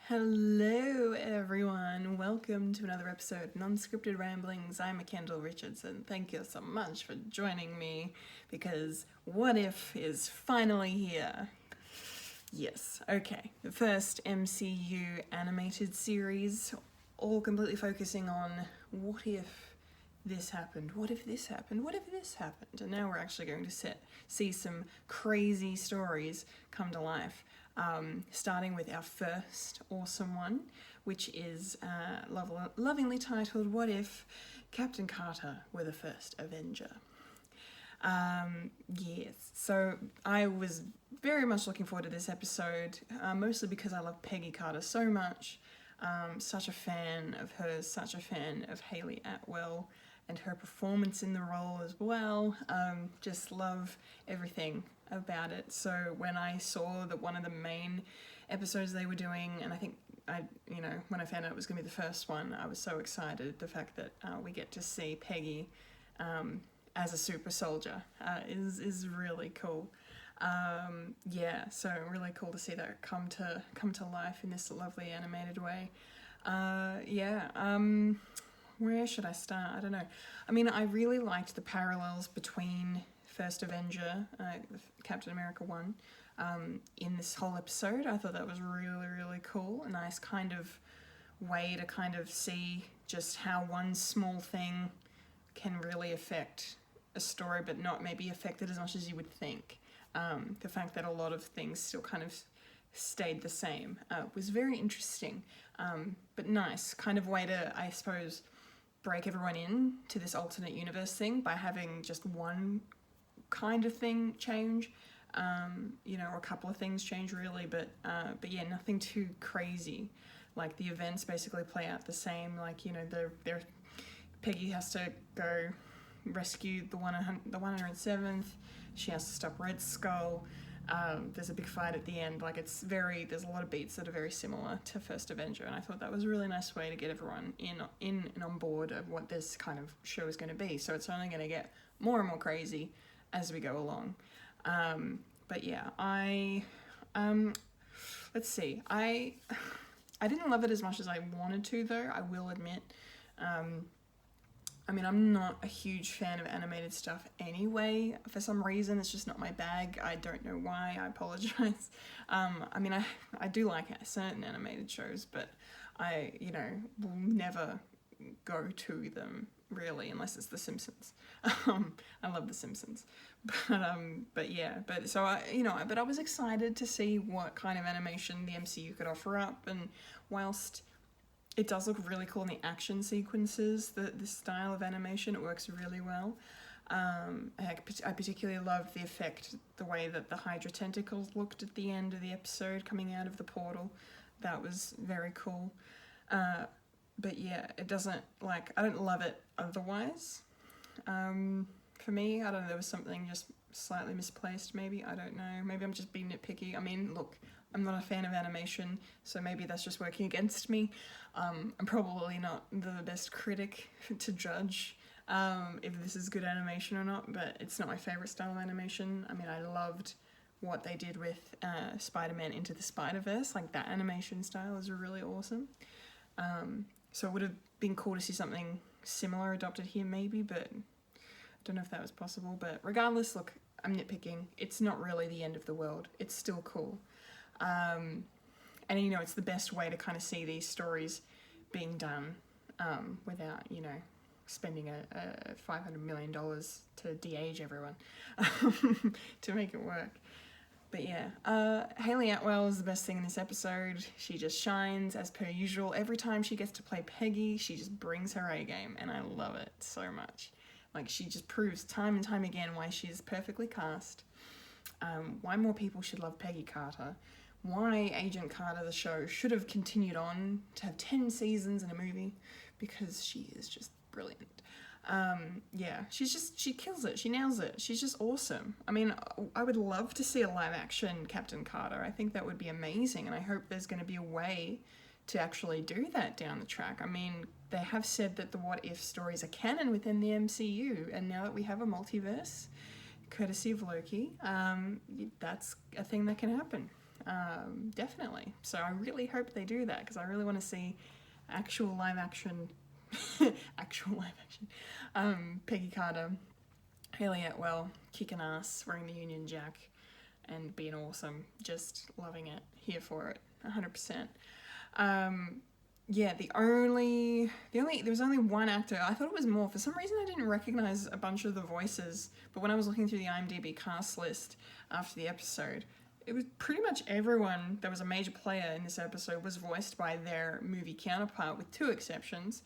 Hello everyone, welcome to another episode of Non-Scripted Ramblings. I'm Kendall Richardson. Thank you so much for joining me because What If is finally here. Yes, okay. The first MCU animated series, all completely focusing on what if this happened, what if this happened, what if this happened? And now we're actually going to see some crazy stories come to life. Starting with our first awesome one, which is lovingly titled What If Captain Carter Were the First Avenger? Yes, so I was very much looking forward to this episode, mostly because I love Peggy Carter so much. Such a fan of her, such a fan of Hayley Atwell and her performance in the role as well. Just love everything about it. So when I saw that one of the main episodes they were doing, and I think when I found out it was going to be the first one, I was so excited. The fact that we get to see Peggy as a super soldier is really cool. So really cool to see that come to life in this lovely animated way. Where should I start? I don't know. I mean, I really liked the parallels between First Avenger, Captain America 1, in this whole episode. I thought that was really, really cool. A nice kind of way to kind of see just how one small thing can really affect a story, but not maybe affect it as much as you would think. The fact that a lot of things still kind of stayed the same was very interesting, but nice kind of way to, I suppose, break everyone in to this alternate universe thing by having just one kind of thing change, or a couple of things change really, but yeah, nothing too crazy. Like the events basically play out the same. Like Peggy has to go rescue the 107th. She has to stop Red Skull. There's a big fight at the end. There's a lot of beats that are very similar to First Avenger, and I thought that was a really nice way to get everyone in and on board of what this kind of show is going to be. So it's only going to get more and more crazy as we go along. But yeah, let's see. I didn't love it as much as I wanted to, though, I will admit. I mean, I'm not a huge fan of animated stuff anyway. For some reason, it's just not my bag. I don't know why. I apologize. I mean, I do like certain animated shows, but I, will never go to them really unless it's The Simpsons. I love The Simpsons, but I was excited to see what kind of animation the MCU could offer up, and whilst it does look really cool in the action sequences, the style of animation, it works really well. I particularly love the way that the Hydra tentacles looked at the end of the episode coming out of the portal. That was very cool. But yeah, it doesn't, I don't love it otherwise. For me, I don't know, there was something just slightly misplaced maybe, I don't know. Maybe I'm just being nitpicky. I mean, look, I'm not a fan of animation, so maybe that's just working against me. I'm probably not the best critic to judge if this is good animation or not, but it's not my favourite style of animation. I mean, I loved what they did with Spider-Man Into the Spider-Verse. That animation style is really awesome. So it would have been cool to see something similar adopted here maybe, but I don't know if that was possible. But regardless, look, I'm nitpicking. It's not really the end of the world. It's still cool. And it's the best way to kind of see these stories being done without, spending a $500 million to de-age everyone to make it work. But yeah, Hayley Atwell is the best thing in this episode. She just shines as per usual. Every time she gets to play Peggy, she just brings her A game, and I love it so much. She just proves time and time again why she's perfectly cast. Why more people should love Peggy Carter. Why Agent Carter, the show, should have continued on to have 10 seasons in a movie, because she is just brilliant. She kills it. She nails it. She's just awesome. I mean, I would love to see a live action Captain Carter. I think that would be amazing, and I hope there's going to be a way to actually do that down the track. I mean, they have said that the What If stories are canon within the MCU, and now that we have a multiverse, courtesy of Loki, that's a thing that can happen. definitely. So I really hope they do that, because I really want to see actual live action Peggy Carter, Haley Atwell kicking ass, wearing the Union Jack and being awesome. Just loving it. Here for it. 100%. Yeah, there was only one actor. I thought it was more. For some reason, I didn't recognize a bunch of the voices, but when I was looking through the IMDb cast list after the episode, it was pretty much everyone that was a major player in this episode was voiced by their movie counterpart, with 2 exceptions.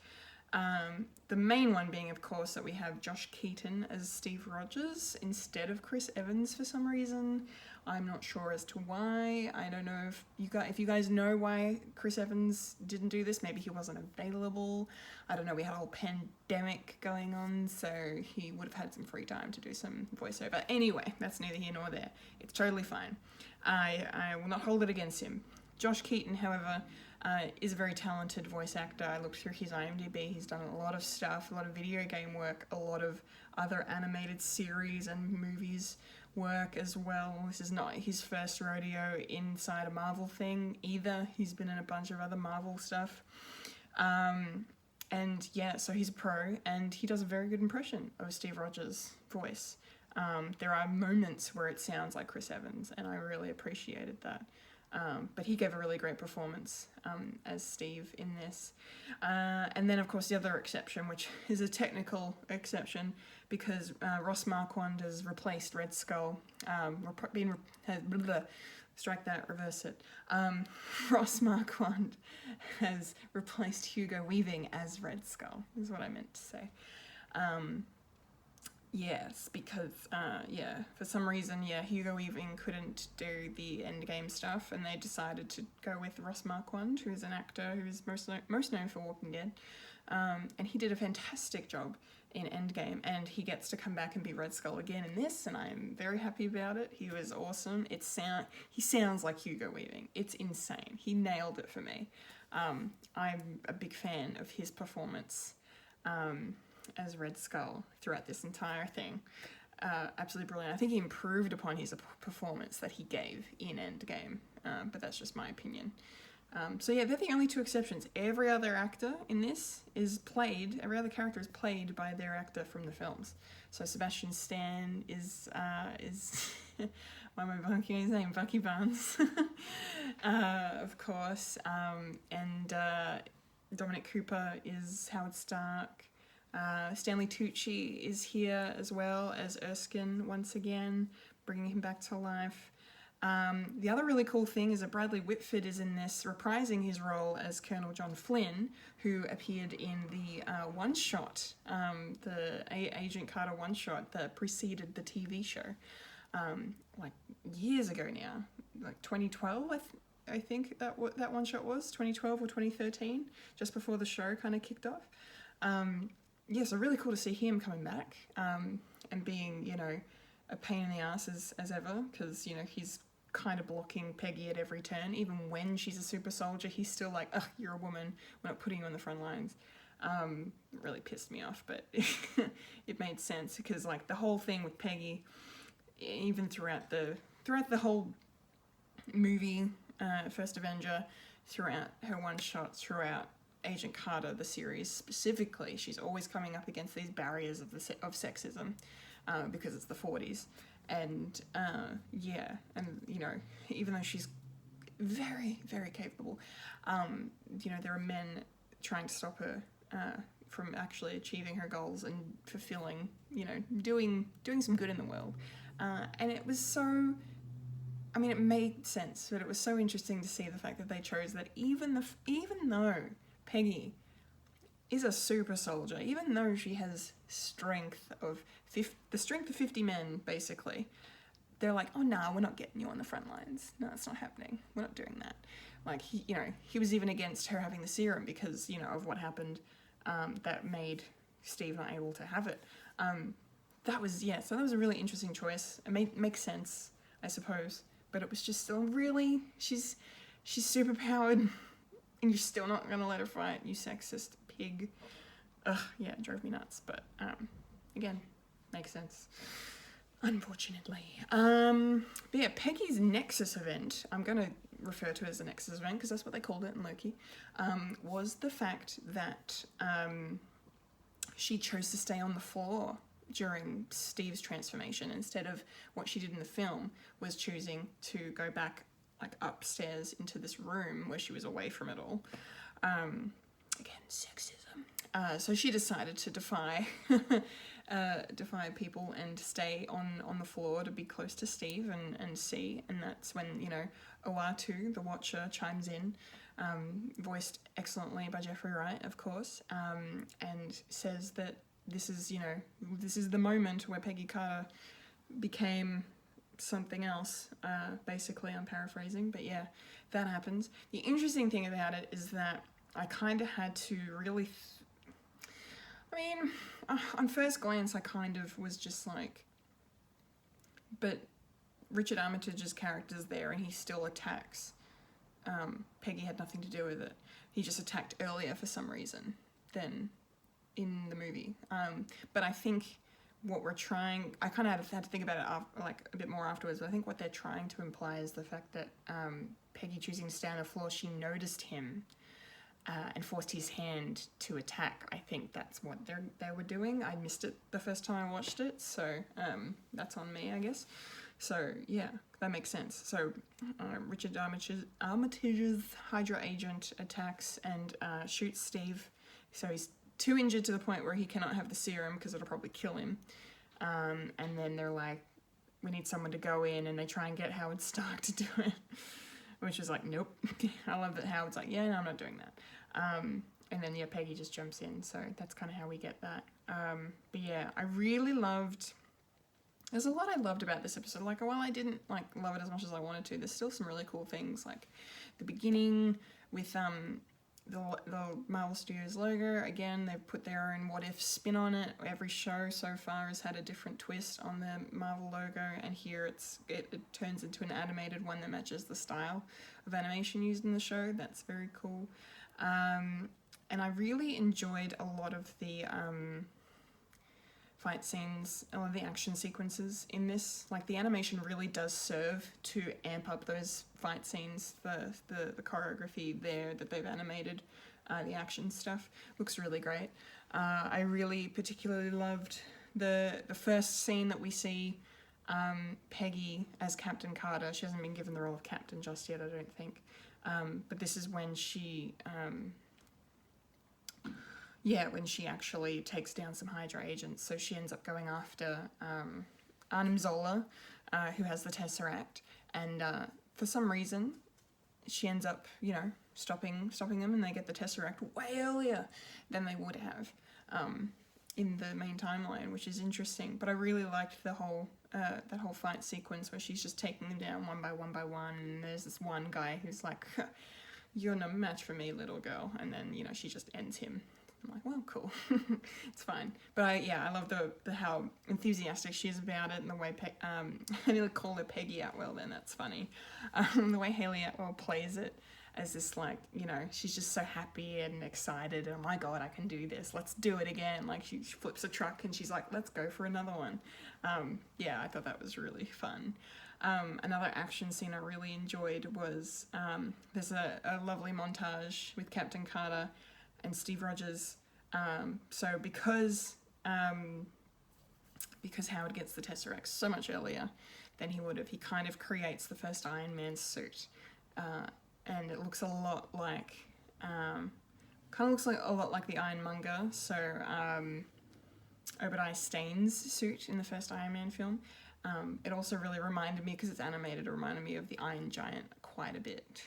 The main one being, of course, that we have Josh Keaton as Steve Rogers instead of Chris Evans for some reason. I'm not sure as to why. I don't know if you guys know why Chris Evans didn't do this. Maybe he wasn't available. I don't know. We had a whole pandemic going on, so he would have had some free time to do some voiceover. Anyway, that's neither here nor there. It's totally fine. I will not hold it against him. Josh Keaton, however, is a very talented voice actor. I looked through his IMDb. He's done a lot of stuff, a lot of video game work, a lot of other animated series and movies work as well. This is not his first rodeo inside a Marvel thing either. He's been in a bunch of other Marvel stuff. And yeah, so he's a pro, and he does a very good impression of Steve Rogers' voice. There are moments where it sounds like Chris Evans, and I really appreciated that. But he gave a really great performance as Steve in this. And then, of course, the other exception, which is a technical exception, because Ross Marquand has replaced Red Skull. Strike that, reverse it. Ross Marquand has replaced Hugo Weaving as Red Skull, is what I meant to say. Yes, because, for some reason, Hugo Weaving couldn't do the Endgame stuff, and they decided to go with Ross Marquand, who's an actor who is most known for Walking Dead. And he did a fantastic job in Endgame, and he gets to come back and be Red Skull again in this, and I'm very happy about it. He was awesome. He sounds like Hugo Weaving. It's insane. He nailed it for me. I'm a big fan of his performance as Red Skull throughout this entire thing. Absolutely brilliant. I think he improved upon his performance that he gave in Endgame, but that's just my opinion. So yeah, they're the only 2 exceptions. Every other character is played by their actor from the films. So Sebastian Stan is why am I blanking his name? Bucky Barnes, of course, and Dominic Cooper is Howard Stark. Stanley Tucci is here as well as Erskine once again, bringing him back to life. The other really cool thing is that Bradley Whitford is in this, reprising his role as Colonel John Flynn, who appeared in the one-shot, the Agent Carter one-shot that preceded the TV show, like years ago now, like 2012, I think that one-shot was, 2012 or 2013, just before the show kind of kicked off. So really cool to see him coming back, and being, a pain in the ass as ever, because, he's kind of blocking Peggy at every turn. Even when she's a super soldier, he's still like, ugh, you're a woman, we're not putting you on the front lines. It really pissed me off, but it made sense, because like the whole thing with Peggy, even throughout the whole movie, First Avenger, throughout her one-shots, throughout Agent Carter, the series specifically, she's always coming up against these barriers of sexism, because it's the 40s, and even though she's very, very capable, there are men trying to stop her from actually achieving her goals and fulfilling, doing some good in the world, and it was so. I mean, it made sense, but it was so interesting to see the fact that they chose that even though Peggy is a super soldier, even though she has the strength of 50 men, basically, they're like, oh, nah, we're not getting you on the front lines. No, it's not happening. We're not doing that. Like, he was even against her having the serum because, of what happened that made Steve not able to have it. So that was a really interesting choice. It makes sense, I suppose, but it was just still really, she's super powered, and you're still not going to let her fight, you sexist pig. Ugh, yeah, it drove me nuts, but again, makes sense. unfortunately. But yeah, Peggy's Nexus Event, I'm going to refer to it as the Nexus Event because that's what they called it in Loki, was the fact that she chose to stay on the floor during Steve's transformation instead of what she did in the film, was choosing to go back like upstairs into this room where she was away from it all. Again, sexism. So she decided to defy people and stay on the floor to be close to Steve and see, and that's when, you know, OR2, the Watcher, chimes in, voiced excellently by Jeffrey Wright, of course, and says that this is, you know, this is the moment where Peggy Carter became something else, basically. I'm paraphrasing, but yeah, that happens. The interesting thing about it is that I kind of had to really on first glance I kind of was just like, but Richard Armitage's character's there and he still attacks. Peggy had nothing to do with it. He just attacked earlier for some reason than in the movie. But I think what we're trying, I kind of had to think about it like a bit more afterwards, but I think what they're trying to imply is the fact that Peggy choosing to stay on the floor, she noticed him and forced his hand to attack. I think that's what they were doing. I missed it the first time I watched it, so that's on me, I guess. So yeah, that makes sense. So Richard Armitage's Hydra agent attacks and shoots Steve, so he's too injured to the point where he cannot have the serum because it'll probably kill him. And then they're like, we need someone to go in, and they try and get Howard Stark to do it, which is like, nope. I love that Howard's like, yeah, no, I'm not doing that. And then yeah, Peggy just jumps in, so that's kind of how we get that. But yeah, I really loved, there's a lot I loved about this episode. Like, while I didn't like love it as much as I wanted to, there's still some really cool things, like the beginning with the Marvel Studios logo. Again, they've put their own what if spin on it. Every show so far has had a different twist on the Marvel logo, and here it turns into an animated one that matches the style of animation used in the show. That's very cool. And I really enjoyed a lot of the fight scenes, a lot of the action sequences in this. Like, the animation really does serve to amp up those fight scenes. The choreography there that they've animated, the action stuff looks really great. I really particularly loved the first scene that we see Peggy as Captain Carter. She hasn't been given the role of Captain just yet, I don't think. But this is when she when she actually takes down some Hydra agents. So she ends up going after Arnim Zola, who has the Tesseract, and for some reason she ends up, you know, stopping them, and they get the Tesseract way earlier than they would have in the main timeline, which is interesting. But I really liked the whole that whole fight sequence where she's just taking them down one by one, and there's this one guy who's like, "You're no match for me, little girl," and then, you know, she just ends him. I'm like, well, cool. It's fine. But I love the how enthusiastic she is about it, and the way I nearly call her Peggy Atwell then, that's funny. The way Hayley Atwell plays it as this, like, you know, she's just so happy and excited, and oh my god, I can do this, let's do it again. Like, she flips a truck and she's like, let's go for another one. I thought that was really fun. Another action scene I really enjoyed was there's a lovely montage with Captain Carter and Steve Rogers. So because Howard gets the Tesseract so much earlier than he would have, he kind of creates the first Iron Man suit, and it looks a lot like the Ironmonger. So Obadiah Stane's suit in the first Iron Man film. It also really reminded me, because it's animated, it reminded me of the Iron Giant quite a bit.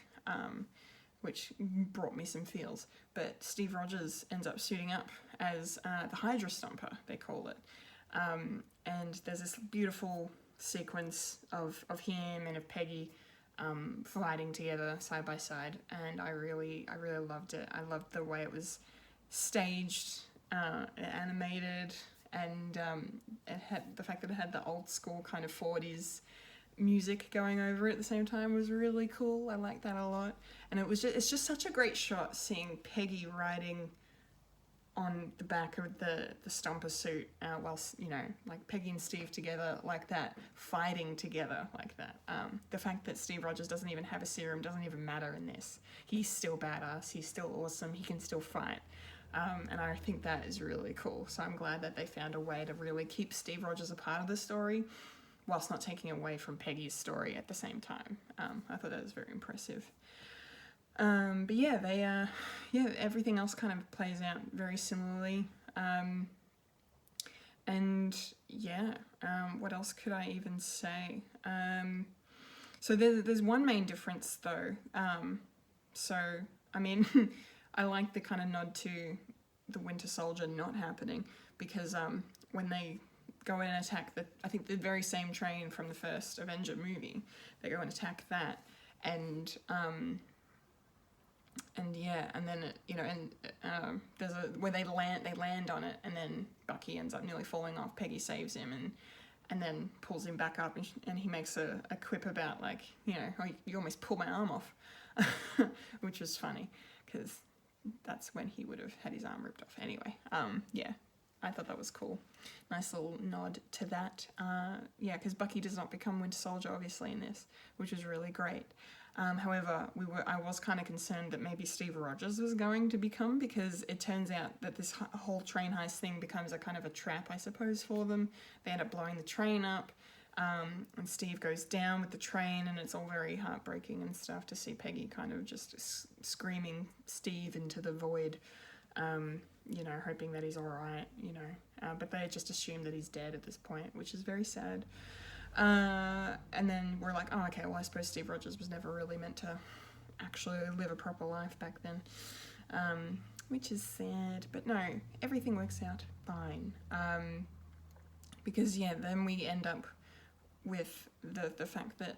Which brought me some feels. But Steve Rogers ends up suiting up as the Hydra Stomper, they call it. And there's this beautiful sequence of him and of Peggy fighting together side by side, and I really loved it. I loved the way it was staged, animated, and it had the fact that it had the old school kind of 40s music going over it at the same time was really cool. I like that a lot. And it's just such a great shot seeing Peggy riding on the back of the Stomper suit, whilst, you know, like Peggy and Steve together like that, fighting together like that. The fact that Steve Rogers doesn't even have a serum doesn't even matter in this. He's still badass, he's still awesome, he can still fight. And I think that is really cool. So I'm glad that they found a way to really keep Steve Rogers a part of the story whilst not taking away from Peggy's story at the same time. I thought that was very impressive. But yeah, everything else kind of plays out very similarly. And yeah, what else could I even say? So there's one main difference though. So, I mean, I like the kind of nod to the Winter Soldier not happening, because when they go in and attack I think the very same train from the first Avenger movie, they go and attack that, and yeah, and then there's where they land on it, and then Bucky ends up nearly falling off. Peggy saves him and then pulls him back up, and he makes a quip about, like, you know, oh, you almost pulled my arm off, which was funny because that's when he would have had his arm ripped off. Anyway, yeah, I thought that was cool. Nice little nod to that. Yeah, because Bucky does not become Winter Soldier obviously in this, which was really great. However, I was kind of concerned that maybe Steve Rogers was going to become, because it turns out that this whole train heist thing becomes a kind of a trap, I suppose, for them. They end up blowing the train up, and Steve goes down with the train, and it's all very heartbreaking and stuff to see Peggy kind of just screaming Steve into the void, you know, hoping that he's alright, you know. But they just assume that he's dead at this point, which is very sad. And then we're like, oh, okay, well, I suppose Steve Rogers was never really meant to actually live a proper life back then, which is sad. But no, everything works out fine, because, yeah, then we end up with the fact that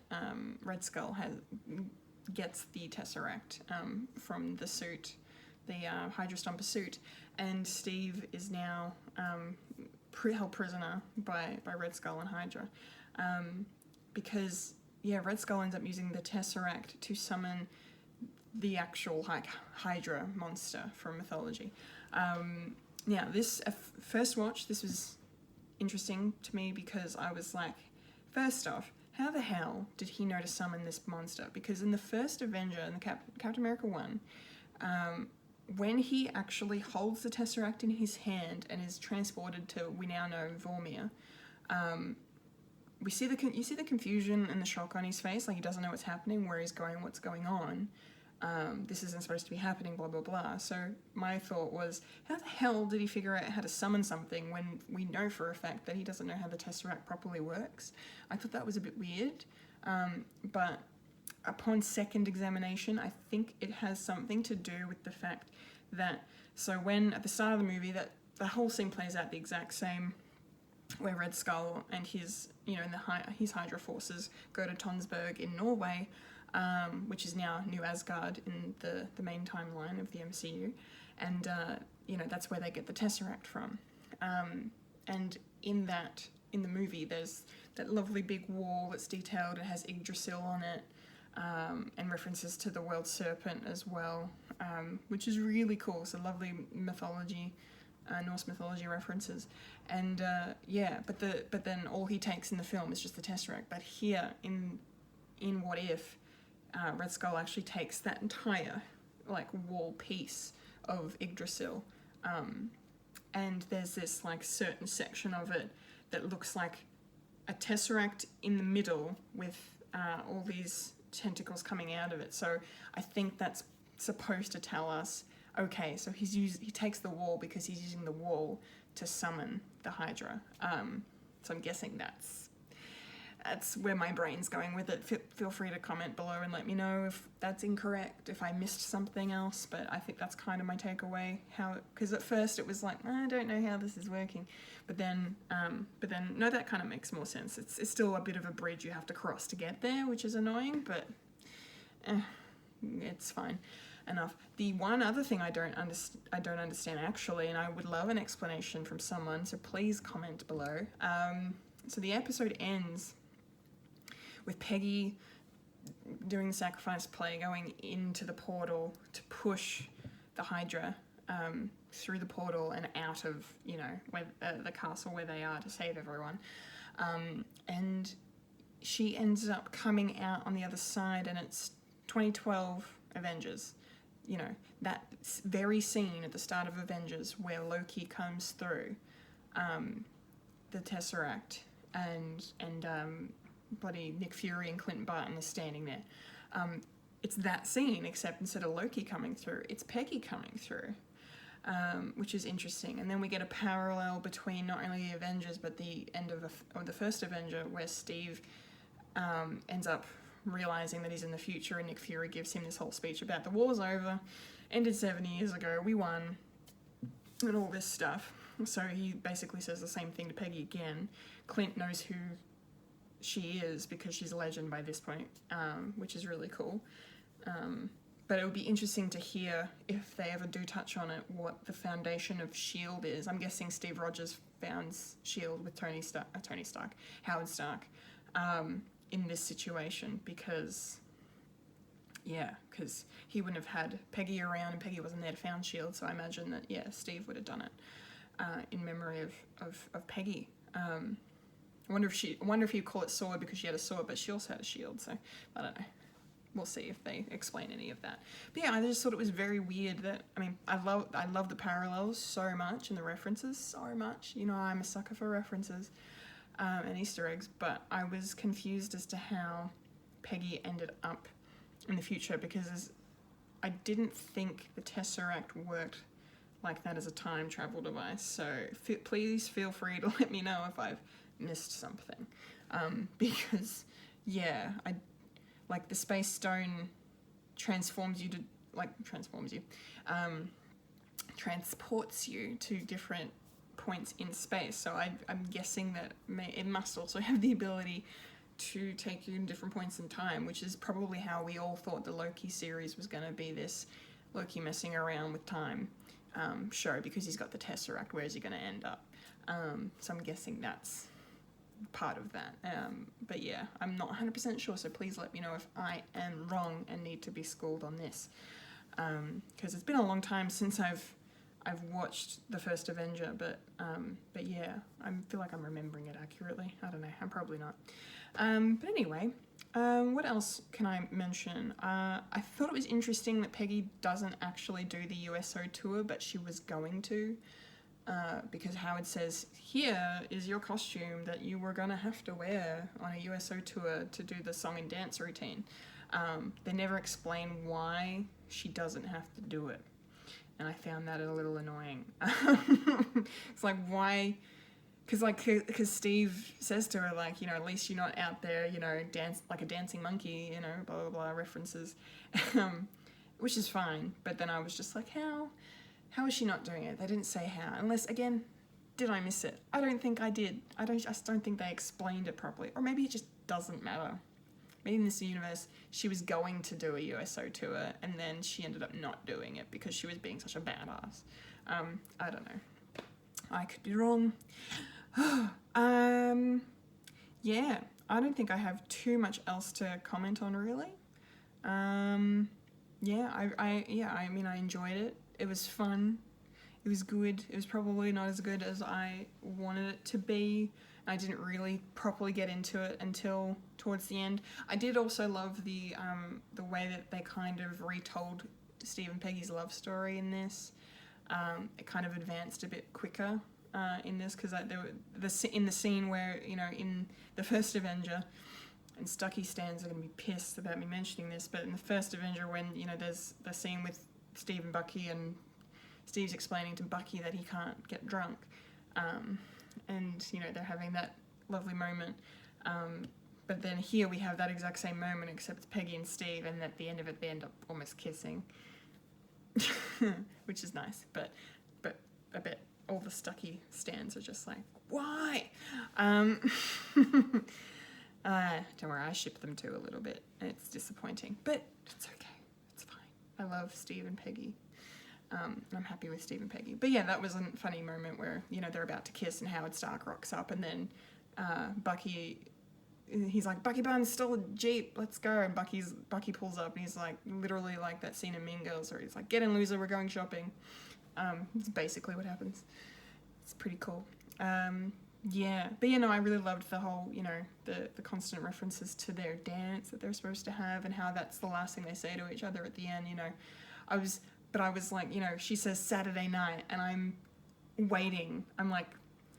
Red Skull gets the Tesseract from the suit, the Hydra Stomper suit, and Steve is now held prisoner by Red Skull and Hydra. Because, yeah, Red Skull ends up using the Tesseract to summon the actual, like, Hydra monster from mythology. Now, this first watch, this was interesting to me, because I was like, first off, how the hell did he know to summon this monster? Because in the first Avenger, in the Captain America 1, when he actually holds the Tesseract in his hand and is transported to, we now know, Vormir, you see the confusion and the shock on his face, like he doesn't know what's happening, where he's going, what's going on. This isn't supposed to be happening, blah, blah, blah. So my thought was, how the hell did he figure out how to summon something when we know for a fact that he doesn't know how the Tesseract properly works? I thought that was a bit weird, but upon second examination, I think it has something to do with the fact that, so when, at the start of the movie, that the whole scene plays out the exact same, where Red Skull and his, you know, his Hydra forces go to Tonsberg in Norway, which is now New Asgard in the main timeline of the MCU, and you know, that's where they get the Tesseract from. And in the movie, there's that lovely big wall that's detailed. It has Yggdrasil on it, and references to the World Serpent as well, which is really cool. So lovely mythology. Norse mythology references, and yeah, but then all he takes in the film is just the Tesseract. But here in What If, Red Skull actually takes that entire, like, wall piece of Yggdrasil, and there's this, like, certain section of it that looks like a Tesseract in the middle with all these tentacles coming out of it. So I think that's supposed to tell us, okay, so he takes the wall because he's using the wall to summon the Hydra. So I'm guessing that's where my brain's going with it. Feel free to comment below and let me know if that's incorrect, if I missed something else, but I think that's kind of my takeaway. Because at first it was like, I don't know how this is working, but then no, that kind of makes more sense. It's still a bit of a bridge you have to cross to get there, which is annoying, but it's fine enough. The one other thing I don't understand actually, and I would love an explanation from someone, so please comment below. So the episode ends with Peggy doing the sacrifice play, going into the portal to push the Hydra through the portal and out of, you know, where the castle where they are to save everyone. And she ends up coming out on the other side, and it's 2012 Avengers. You know, that very scene at the start of Avengers where Loki comes through the Tesseract, and bloody Nick Fury and Clint Barton are standing there. It's that scene, except instead of Loki coming through, it's Peggy coming through, which is interesting. And then we get a parallel between not only the Avengers, but the end of the first Avenger, where Steve ends up realizing that he's in the future, and Nick Fury gives him this whole speech about the war's over, ended 70 years ago, we won, and all this stuff. So he basically says the same thing to Peggy again. Clint knows who she is because she's a legend by this point, which is really cool. But it would be interesting to hear, if they ever do touch on it, what the foundation of S.H.I.E.L.D. is. I'm guessing Steve Rogers found S.H.I.E.L.D. with Howard Stark, in this situation, because he wouldn't have had Peggy around, and Peggy wasn't there to found S.H.I.E.L.D., so I imagine that, Steve would have done it in memory of Peggy. I wonder if you call it sword because she had a sword, but she also had a shield, so I don't know. We'll see if they explain any of that. But yeah, I just thought it was very weird that, I mean, I love the parallels so much and the references so much. You know, I'm a sucker for references and Easter eggs, but I was confused as to how Peggy ended up in the future, because I didn't think the Tesseract worked like that as a time travel device. So please feel free to let me know if I've missed something, because like the space stone transports you to different points in space. So I'm guessing that it must also have the ability to take you in different points in time, which is probably how we all thought the Loki series was going to be, this Loki messing around with time show, because he's got the Tesseract. Where is he going to end up? So I'm guessing that's part of that. But yeah, I'm not 100% sure, so please let me know if I am wrong and need to be schooled on this, because it's been a long time since I've watched the first Avenger, but yeah, I feel like I'm remembering it accurately. I don't know, I'm probably not. But anyway, what else can I mention? I thought it was interesting that Peggy doesn't actually do the USO tour, but she was going to. Because Howard says, here is your costume that you were going to have to wear on a USO tour to do the song and dance routine. They never explain why she doesn't have to do it. And I found that a little annoying. It's like, why? Because Steve says to her, like, you know, at least you're not out there, you know, dance like a dancing monkey, you know, blah, blah, blah, references. Which is fine. But then I was just like, How is she not doing it? They didn't say how. Unless, again, did I miss it? I don't think I did. I just don't think they explained it properly. Or maybe it just doesn't matter. Maybe in this universe, she was going to do a USO tour, and then she ended up not doing it because she was being such a badass. I don't know. I could be wrong. Yeah, I don't think I have too much else to comment on, really. I mean, I enjoyed it. It was fun. It was good. It was probably not as good as I wanted it to be. I didn't really properly get into it until towards the end. I did also love the way that they kind of retold Steve and Peggy's love story in this. It kind of advanced a bit quicker in this, because in the scene where, you know, in the first Avenger, and Stucky stands are going to be pissed about me mentioning this, but in the first Avenger, when, you know, there's the scene with Steve and Bucky, and Steve's explaining to Bucky that he can't get drunk, and, you know, they're having that lovely moment, but then here we have that exact same moment, except it's Peggy and Steve, and at the end of it they end up almost kissing, which is nice, but I bet all the Stucky stands are just like, why? Don't worry, I ship them too a little bit, and it's disappointing, but it's okay. I love Steve and Peggy. I'm happy with Steve and Peggy. But yeah, that was a funny moment where, you know, they're about to kiss and Howard Stark rocks up, and then he's like, Bucky Barnes stole a Jeep, let's go. And Bucky pulls up, and he's like, literally like that scene in Mean Girls where he's like, get in, loser, we're going shopping. It's basically what happens. It's pretty cool. Yeah, but you know, I really loved the whole, you know, the constant references to their dance that they're supposed to have, and how that's the last thing they say to each other at the end. You know, I was like, you know, she says Saturday night, and I'm waiting. I'm like,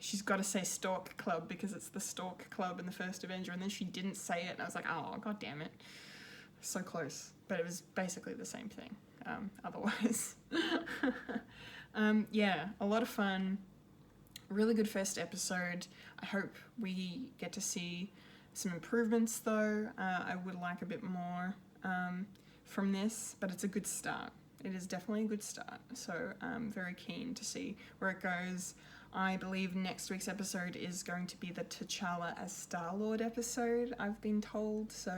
she's got to say Stalk Club because it's the Stalk Club in the first Avenger, and then she didn't say it, and I was like, oh, god damn it, so close. But it was basically the same thing. Otherwise, yeah, a lot of fun. Really good first episode. I hope we get to see some improvements though. I would like a bit more from this, but it's a good start. It is definitely a good start. So I'm very keen to see where it goes. I believe next week's episode is going to be the T'Challa as Star-Lord episode, I've been told. So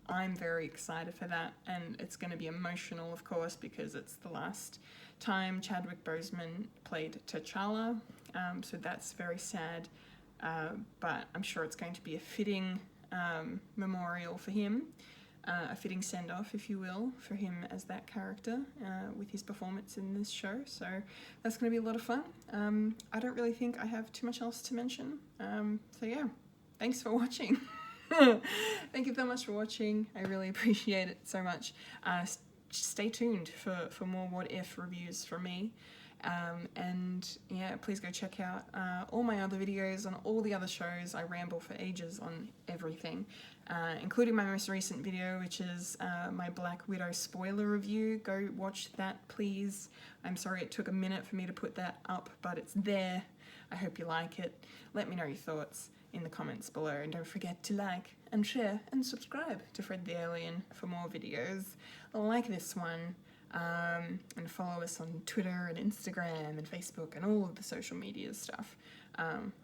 I'm very excited for that, and it's going to be emotional, of course, because it's the last time Chadwick Boseman played T'Challa. So that's very sad, but I'm sure it's going to be a fitting memorial for him, a fitting send-off, if you will, for him as that character with his performance in this show. So that's going to be a lot of fun. I don't really think I have too much else to mention. So yeah, thanks for watching. Thank you so much for watching. I really appreciate it so much. Stay tuned for more What If reviews from me. And yeah, please go check out all my other videos on all the other shows. I ramble for ages on everything, including my most recent video, which is my Black Widow spoiler review. Go watch that, please. I'm sorry it took a minute for me to put that up, but it's there. I hope you like it. Let me know your thoughts in the comments below, and don't forget to like and share and subscribe to Fred the Alien for more videos like this one. And follow us on Twitter and Instagram and Facebook and all of the social media stuff.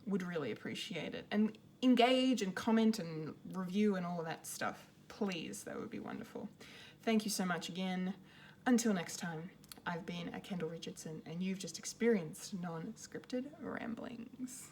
Would really appreciate it. And engage and comment and review and all of that stuff. Please, that would be wonderful. Thank you so much again. Until next time, I've been Kendall Richardson, and you've just experienced non-scripted ramblings.